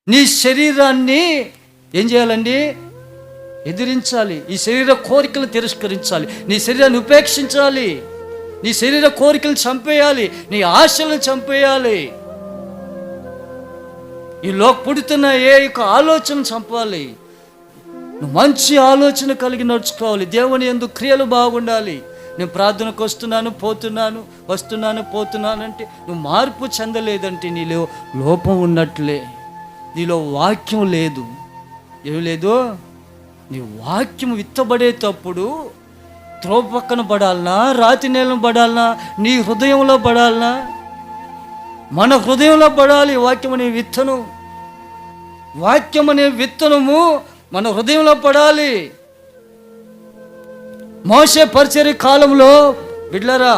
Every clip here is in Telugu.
నీ శరీరాన్ని ఏం చేయాలండి? ఎదిరించాలి. ఈ శరీర కోరికలను తిరస్కరించాలి. నీ శరీరాన్ని ఉపేక్షించాలి. నీ శరీర కోరికలను చంపేయాలి. నీ ఆశలను చంపేయాలి. ఈలో పుడుతున్న ఏ యొక్క ఆలోచన చంపాలి. నువ్వు మంచి ఆలోచన కలిగి నడుచుకోవాలి. దేవుని యందు క్రియలు బాగుండాలి. నేను ప్రార్థనకు వస్తున్నాను పోతున్నాను అంటే నువ్వు మార్పు చెందలేదంటే నీలో లోపం ఉన్నట్లే. నీలో వాక్యం లేదు. ఏమి లేదు? నీ వాక్యం విత్తబడేటప్పుడు త్రోవ పక్కన పడాలనా, రాతి నేలను పడాలనా, నీ హృదయంలో పడాలనా? మన హృదయంలో పడాలి వాక్యం అనే విత్తనం. వాక్యం అనే విత్తనము మన హృదయంలో పడాలి. మోషే పరిచర్య కాలంలో, బిడ్డలారా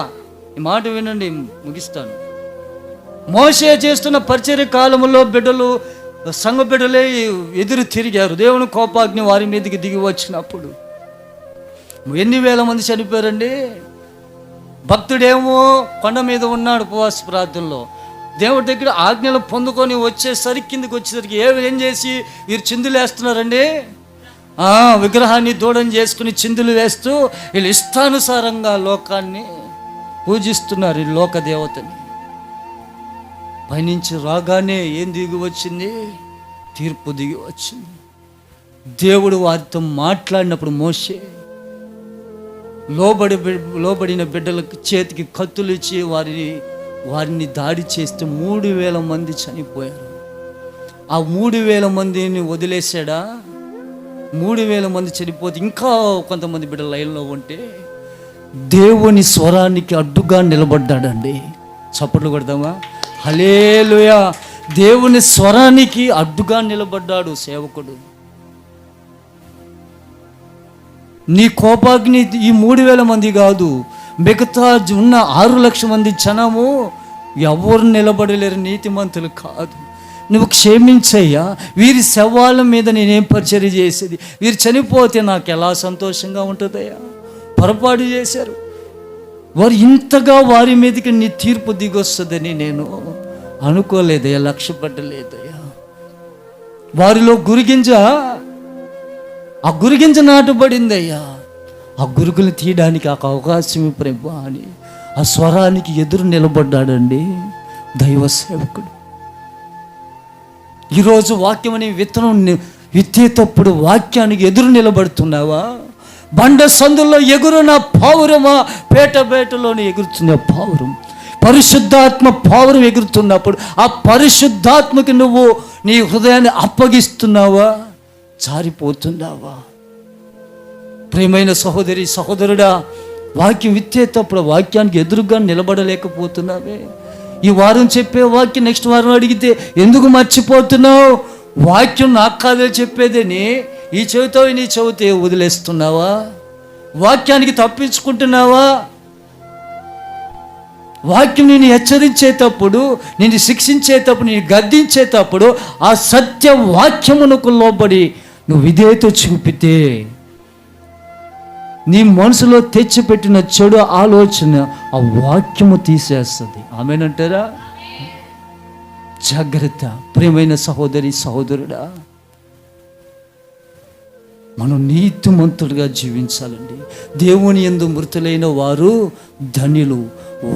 ఈ మాట వినండి, ముగిస్తాను. మోషే చేస్తున్న పరిచర్య కాలంలో సంఘ బిడ్డలే ఎదురు తిరిగారు. దేవుని కోపాగ్ని వారి మీదకి దిగి వచ్చినప్పుడు ఎన్ని వేల మంది చనిపోయారండి. భక్తుడేమో కొండ మీద ఉన్నాడు ఉపవాస ప్రార్థనలో. దేవుడి దగ్గర ఆజ్ఞలు పొందుకొని కిందకి వచ్చేసరికి ఏం చేసి వీరు చిందులు వేస్తున్నారండి. విగ్రహాన్ని దూడం చేసుకుని చిందులు వేస్తూ వీళ్ళు ఇష్టానుసారంగా లోకాన్ని పూజిస్తున్నారు, ఈ లోక దేవతని. పైనుంచి రాగానే ఏం దిగి వచ్చింది? తీర్పు దిగి వచ్చింది. దేవుడు వారితో మాట్లాడినప్పుడు మోషే లోబడిన బిడ్డలకు చేతికి కత్తులు ఇచ్చి వారిని దాడి చేస్తే 3,000 మంది చనిపోయారు. ఆ 3,000 మందిని వదిలేశాడా? 3,000 మంది చనిపోతే ఇంకా కొంతమంది బిడ్డలు లైన్లో ఉంటే దేవుని స్వరానికి అడ్డుగా నిలబడ్డాడండి. చప్పట్లు కొడదామా? హల్లెలూయా! దేవుని స్వరానికి అడ్డుగా నిలబడ్డాడు సేవకుడు. నీ కోపాగ్ని ఈ 3,000 మంది కాదు, మిగతా ఉన్న 6 లక్షల మంది జనము ఎవరు నిలబడలేరు, నీతిమంతులు కాదు. నువ్వు క్షమించయ్యా. వీరి శవాల మీద నేనేం పరిచర్య చేసేది? వీరు చనిపోతే నాకు ఎలా సంతోషంగా ఉంటుందయ్యా? పొరపాటు చేశారు వారు. ఇంతగా వారి మీదకి నీ తీర్పు దిగొస్తుందని నేను అనుకోలేదయ్యా, లక్ష్యపడ్డలేదయ్యా. వారిలో ఆ గురిగింజ నాటబడిందయ్యా. ఆ గురుగులు తీయడానికి ఆ అవకాశం ప్రభు అని ఆ స్వరానికి ఎదురు నిలబడ్డాడండి దైవ సేవకుడు. ఈరోజు వాక్యం అనే విత్తనం విత్తేటప్పుడు వాక్యానికి ఎదురు నిలబడుతున్నావా? బండ సందుల్లో ఎగురున పావురమా, పేటలోని ఎగురుతున్న పావురం, పరిశుద్ధాత్మ పావురం ఎగురుతున్నప్పుడు ఆ పరిశుద్ధాత్మకి నువ్వు నీ హృదయాన్ని అప్పగిస్తున్నావా? జారిపోతున్నావా? ప్రియమైన సహోదరి సహోదరుడా, వాక్యం విత్తేటప్పుడు వాక్యానికి ఎదురుగా నిలబడలేకపోతున్నావే. ఈ వారం చెప్పే వాక్యం నెక్స్ట్ వారం అడిగితే ఎందుకు మర్చిపోతున్నావు? వాక్యం నాకు కాదే చెప్పేదని ఈ చెవితో నీ చెవితే వదిలేస్తున్నావా? వాక్యానికి తప్పించుకుంటున్నావా? వాక్యం నేను హెచ్చరించేటప్పుడు, నేను శిక్షించేటప్పుడు, నేను గద్దించేటప్పుడు ఆ సత్య వాక్యమునకు లోబడి నువ్వు విధేయత చూపితే నీ మనసులో తెచ్చిపెట్టిన చెడు ఆలోచన ఆ వాక్యము తీసేస్తుంది. ఆమేనంటారా? జాగ్రత్త ప్రియమైన సహోదరి సహోదరుడా, మనం నీతిమంతులుగా జీవించాలండి. దేవుని యందు మృతులైన వారు ధన్యులు,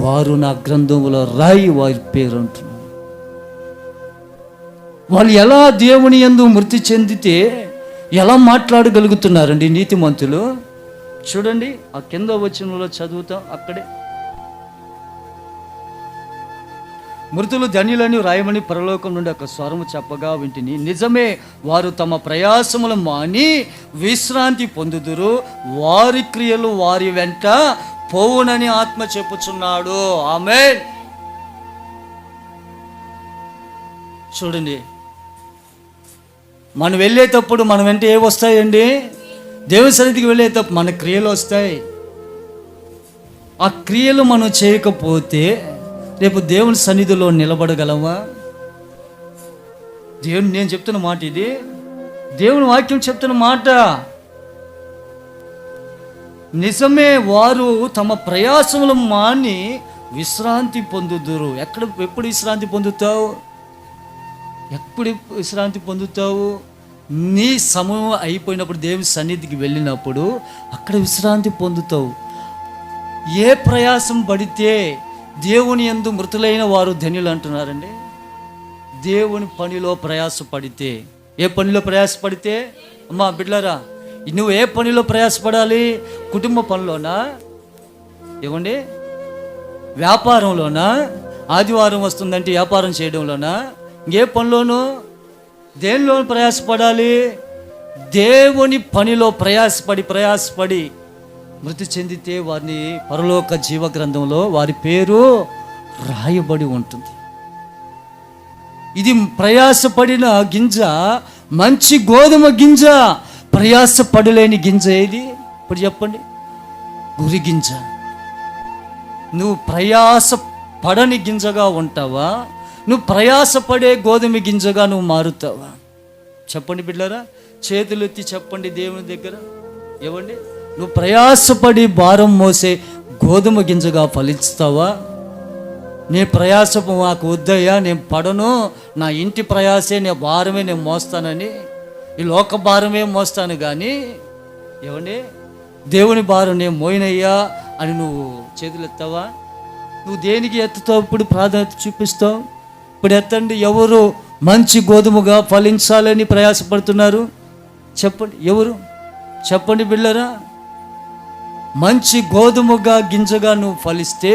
వారు నా గ్రంథంలో రాయి వారి పేరు అంటున్నారు. వాళ్ళు ఎలా దేవుని యందు మృతి చెందితే ఎలా మాట్లాడగలుగుతున్నారండి నీతిమంతులు? చూడండి, ఆ కింద వచనంలో చదువుతాం. అక్కడే మృతులు ధన్యులని రాయమని పరలోకం నుండి ఒక స్వరము చెప్పగా వింటిని. నిజమే, వారు తమ ప్రయాసములు మాని విశ్రాంతి పొందుదురు, వారి క్రియలు వారి వెంట పోవునని ఆత్మ చెప్పుచున్నాడు. ఆమేన్. చూడండి, మనం వెళ్ళేటప్పుడు మన వెంట ఏ వస్తాయండి? దేవుని సన్నిధికి వెళ్ళేటప్పుడు మన క్రియలు వస్తాయి. ఆ క్రియలు మనం చేయకపోతే రేపు దేవుని సన్నిధిలో నిలబడగలమా? దేవుని నేను చెప్తున్న మాట ఇది, దేవుని వాక్యం చెప్తున్న మాట. నిజమే, వారు తమ ప్రయాసములు మాని విశ్రాంతి పొందుదురు. ఎప్పుడు విశ్రాంతి పొందుతావు? ఎప్పుడు విశ్రాంతి పొందుతావు? నీ సమయం అయిపోయినప్పుడు, దేవుని సన్నిధికి వెళ్ళినప్పుడు అక్కడ విశ్రాంతి పొందుతావు. ఏ ప్రయాసం పడితే దేవుని యందు మృతులైన వారు ధన్యులు అంటున్నారండి. దేవుని పనిలో ప్రయాసపడితే, ఏ పనిలో ప్రయాసపడితే, అమ్మా బిడ్డలారా, నువ్వు ఏ పనిలో ప్రయాసపడాలి? కుటుంబ పనిలోనా, ఏమండి, వ్యాపారంలోనా, ఆదివారం వస్తుందంటే వ్యాపారం చేయడంలోనా, ఇంకే పనిలోనూ, దేనిలో ప్రయాసపడాలి? దేవుని పనిలో ప్రయాసపడి మృతి చెందితే వారిని పరలోక జీవ గ్రంథంలో వారి పేరు రాయబడి ఉంటుంది. ఇది ప్రయాసపడిన గింజ, మంచి గోధుమ గింజ. ప్రయాసపడలేని గింజ ఏది? ఇప్పుడు చెప్పండి. గురి గింజ. నువ్వు ప్రయాస పడని గింజగా ఉంటావా? నువ్వు ప్రయాసపడే గోధుమ గింజగా నువ్వు మారుతావా? చెప్పండి బిడ్డలారా, చేతులు ఎత్తి చెప్పండి దేవుని దగ్గర. ఏమండి, నువ్వు ప్రయాసపడి భారం మోసే గోధుమ గింజగా ఫలిస్తావా? నేను ప్రయాసపు మాకు వద్దయ్యా, నేను పడను, నా ఇంటి ప్రయాసే, నేను భారమే నేను మోస్తానని, ఈ లోక భారమే మోస్తాను కానీ, ఏమండి, దేవుని భారం నేను మోయినయ్యా అని నువ్వు చేతులు ఎత్తావా? నువ్వు దేనికి ఎత్తుతావు? ఇప్పుడు ప్రాధాన్యత చూపిస్తావు. ఇప్పుడు ఎత్తండి. ఎవరు మంచి గోధుమగా ఫలించాలని ప్రయాసపడుతున్నారు? చెప్పండి. ఎవరు? చెప్పండి బిళ్ళరా. మంచి గోధుమగా గింజగా నువ్వు ఫలిస్తే,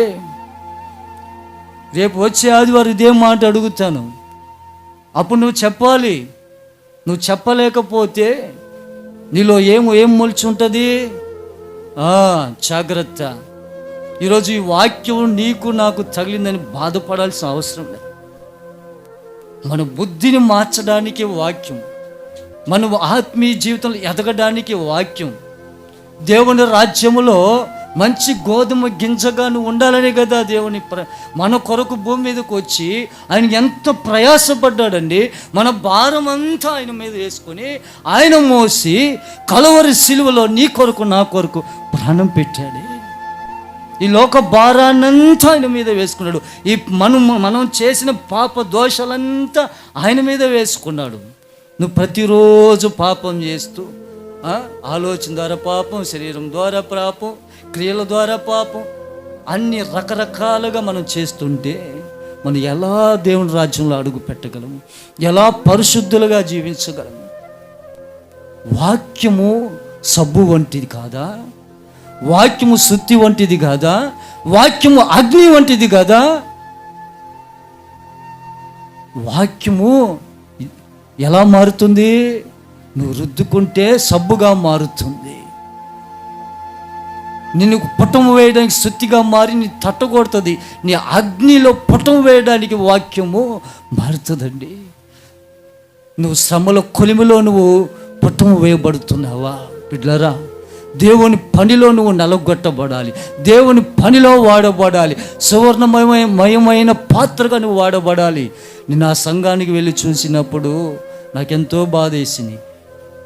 రేపు వచ్చే ఆదివారం ఇదే మాట అడుగుతాను, అప్పుడు నువ్వు చెప్పాలి. నువ్వు చెప్పలేకపోతే నీలో ఏం మొలిచి ఉంటుంది? జాగ్రత్త. ఈరోజు ఈ వాక్యం నీకు నాకు తగిలిందని బాధపడాల్సిన అవసరం లేదు. మన బుద్ధిని మార్చడానికి వాక్యం, మన ఆత్మీయ జీవితంలో ఎదగడానికి వాక్యం. దేవుని రాజ్యములో మంచి గోధుమ గింజగా నువ్వు ఉండాలని కదా దేవుని మన కొరకు భూమి మీదకి వచ్చి ఆయన ఎంత ప్రయాసపడ్డాడండి. మన భారం అంతా ఆయన మీద వేసుకొని ఆయన మోసి కలువరి సిలువలో నీ కొరకు నా కొరకు ప్రాణం పెట్టాడు. ఈ లోక భారాన్నంతా ఆయన మీద వేసుకున్నాడు. ఈ మనం చేసిన పాప దోషాలంతా ఆయన మీద వేసుకున్నాడు. నువ్వు ప్రతిరోజు పాపం చేస్తూ, ఆలోచన ద్వారా పాపం, శరీరం ద్వారా పాపం, క్రియల ద్వారా పాపం, అన్ని రకరకాలుగా మనం చేస్తుంటే మనం ఎలా దేవుని రాజ్యంలో అడుగు పెట్టగలము? ఎలా పరిశుద్ధులుగా జీవించగలము? వాక్యము సబ్బు వంటిది కాదా? వాక్యము సుత్తి వంటిది కాదా? వాక్యము అగ్ని వంటిది కాదా? వాక్యము ఎలా మారుతుంది? నువ్వు రుద్దుకుంటే సబ్బుగా మారుతుంది. నిన్ను పుటం వేయడానికి సుత్తిగా మారి నీ తట్టగొడుతుంది. నీ అగ్నిలో పుటం వేయడానికి వాక్యము మారుతుందండి. నువ్వు శ్రమల కొలిమిలో నువ్వు పుటం వేయబడుతున్నావా? బిడ్డలారా, దేవుని పనిలో నువ్వు నలగొట్టబడాలి. దేవుని పనిలో వాడబడాలి. సువర్ణమయమైన పాత్రగా నువ్వు వాడబడాలి. నేను ఆ సంఘానికి వెళ్ళి చూసినప్పుడు నాకెంతో బాధ వేసింది.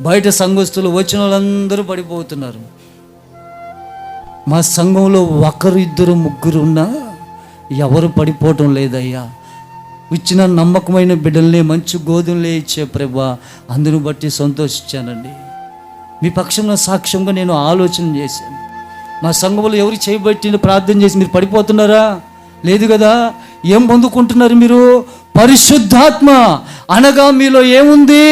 బయట సంఘస్థులు వచ్చిన వాళ్ళందరూ పడిపోతున్నారు. మా సంఘంలో ఒకరు, ఇద్దరు, ముగ్గురు ఉన్నా ఎవరు పడిపోవటం లేదయ్యా. ఇచ్చిన నమ్మకమైన బిడ్డల్ని మంచి గోధుమలే ఇచ్చే ప్రభా, అందును బట్టి సంతోషించానండి. మీ పక్షంలో సాక్ష్యంగా నేను ఆలోచన చేశాను. మా సంఘంలో ఎవరు చేయబట్టి ప్రార్థన చేసి మీరు పడిపోతున్నారా? లేదు కదా. ఏం పొందుకుంటున్నారు మీరు? పరిశుద్ధాత్మ అనగా మీలో ఏముంది?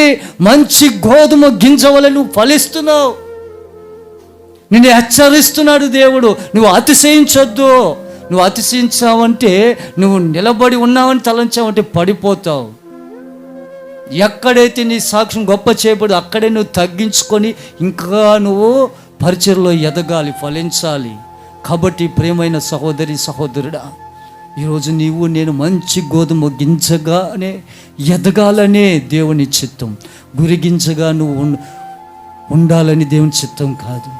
మంచి గోధుమ గింజ వలె నువ్వు ఫలిస్తున్నావు. నిన్ను హెచ్చరిస్తున్నాడు దేవుడు. నువ్వు అతిశయించొద్దు. నువ్వు అతిశయించావంటే, నువ్వు నిలబడి ఉన్నావని తలంచావంటే పడిపోతావు. ఎక్కడైతే నీ సాక్ష్యం గొప్ప చేయబడు అక్కడే నువ్వు తగ్గించుకొని ఇంకా నువ్వు పరిచర్లో ఎదగాలి, ఫలించాలి. కాబట్టి ప్రియమైన సహోదరి సహోదరుడా, ఈరోజు నీవు నేను మంచి గోధుమ గింజగానే ఎదగాలనే దేవుని చిత్తం. గురి గింజగా నువ్వు ఉండాలని దేవుని చిత్తం కాదు.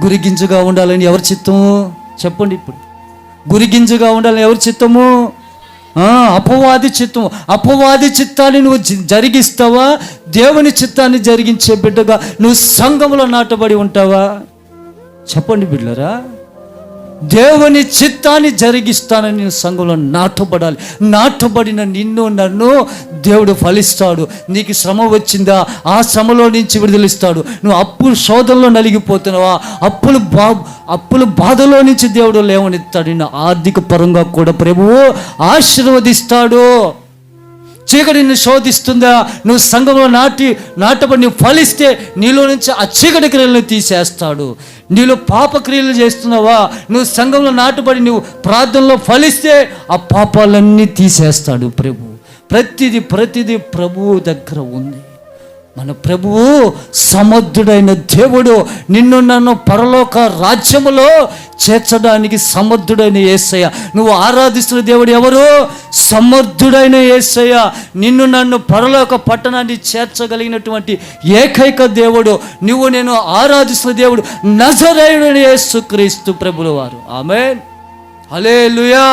గురి గింజగా ఉండాలని ఎవరి చిత్తము? చెప్పండి. ఇప్పుడు గురి గింజగా ఉండాలని ఎవరి చిత్తము? అపవాది చిత్తం. అపవాది చిత్తాన్ని నువ్వు జరిగిస్తావా? దేవుని చిత్తాన్ని జరిగించే బిడ్డగా నువ్వు సంఘంలో నాటబడి ఉంటావా? చెప్పండి బిడ్డలారా. దేవుని చిత్తాన్ని జరిగిస్తానని నేను సంఘంలో నాటబడాలి. నాటబడిన నిన్ను నన్ను దేవుడు ఫలిస్తాడు. నీకు శ్రమ వచ్చిందా, ఆ శ్రమలో నుంచి విడుదలిస్తాడు. నువ్వు అప్పుల శోధనలో నలిగిపోతున్నావా, అప్పుల బాధలో నుంచి దేవుడు లేవనెత్తాడు. నిన్ను ఆర్థిక పరంగా కూడా ప్రభువు ఆశీర్వదిస్తాడు. చీకటి నిన్ను శోధిస్తుందా, నువ్వు సంఘంలో నాటబడి నువ్వు ఫలిస్తే నీలో నుంచి ఆ చీకటి క్రియలను తీసేస్తాడు. నీలో పాపక్రియలు చేస్తున్నావా, నువ్వు సంఘంలో నాటబడి నువ్వు ప్రార్థనలో ఫలిస్తే ఆ పాపాలన్నీ తీసేస్తాడు ప్రభు. ప్రతిదీ ప్రభువు దగ్గర ఉంది. మన ప్రభువు సమర్థుడైన దేవుడు. నిన్ను నన్ను పరలోక రాజ్యములో చేర్చడానికి సమర్థుడైన యేసయ్య. నువ్వు ఆరాధిస్తున్న దేవుడు ఎవరు? సమర్థుడైన యేసయ్య. నిన్ను నన్ను పరలోక పట్టణాన్ని చేర్చగలిగినటువంటి ఏకైక దేవుడు, నువ్వు నేను ఆరాధిస్తున్న దేవుడు నజరేయుడైన యేసుక్రీస్తు ప్రభుల వారు. ఆమేన్, హల్లెలూయా.